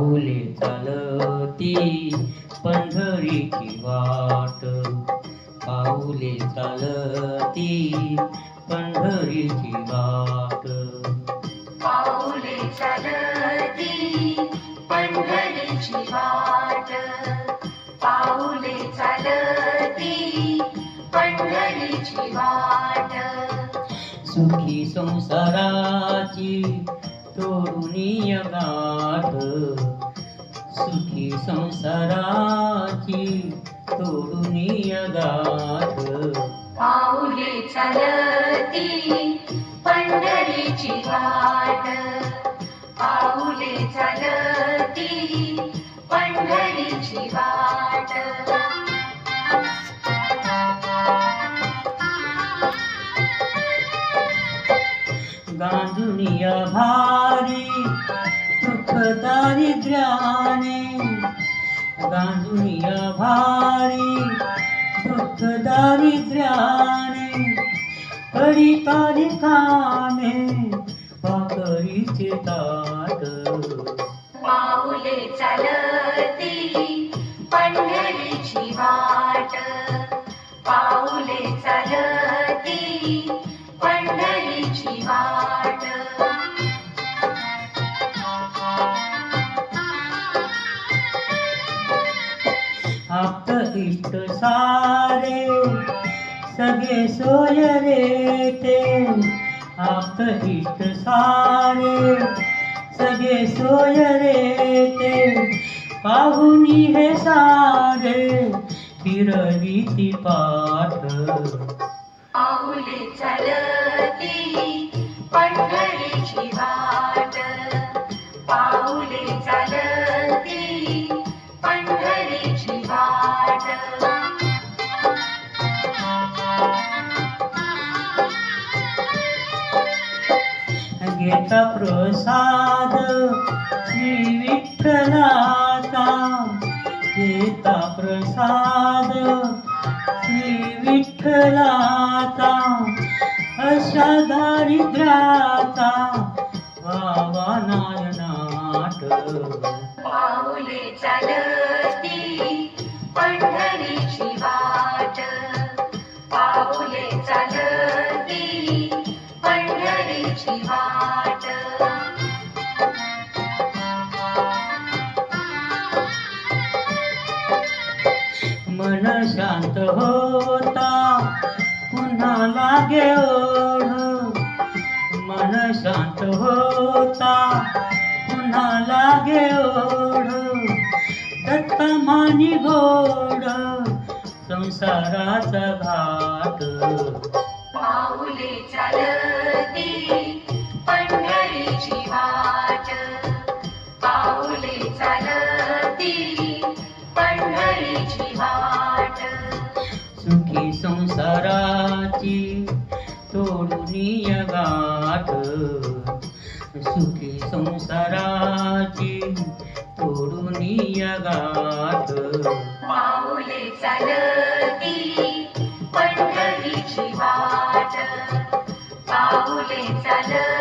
पाऊले चालती पंढरीची वाट, पाऊले चालती पंढरीची वाट. पाऊले चालती पंढरीची वाट, पाऊले चालती पंढरीची वाट. सुखी संसाराची तोडुनी गाठ, सुखी संसाराची तोडुनी गाठ. पाऊले चालती पंढरीची वाट, पाऊले चालती पंढरीची वाट. गांधुनिया भारी दुःख दारिद्र्याने, गांधुनिया भारी दुःख दारिद्र्याने. पडिता रिकामे भाकरीचे ताट. पाऊले चालती पंढरीची वाट, पाऊले चालती पंढरीची वाट. आप्त इष्ट सारे सगळे सोय रे ते, आप्त इष्ट सारे सगळे सोय रे ते. पाहुनी हे सारे फिरविती पाठ. पाऊले चालती पंढरीची वाट, पाऊले चालती पंढरीची वाट. घेता प्रसाद श्री विठ्ठलाचा, घेता प्रसाद श्री विठ्ठलाचा. अशा दारिद्र्याचा व्हावा नायनाट. पाऊले चालती पंढरीची वाट, पाऊले चालती पंढरीची वाट. मन शांत होता पुन्हा लागे ओढ, मन शांत होता पुन्हा लागे ओढ. दत्ता मानी गोड संसाराचा घाट. पाऊले चालती पंढरीची वाट, पाऊले चालती पंढरीची वाट. सुखी संसाराची तोडुनी गाठ, सुखी संसाराची तोडुनी गाठ. पाऊले चालती पंढरीची वाट, पाऊले चालती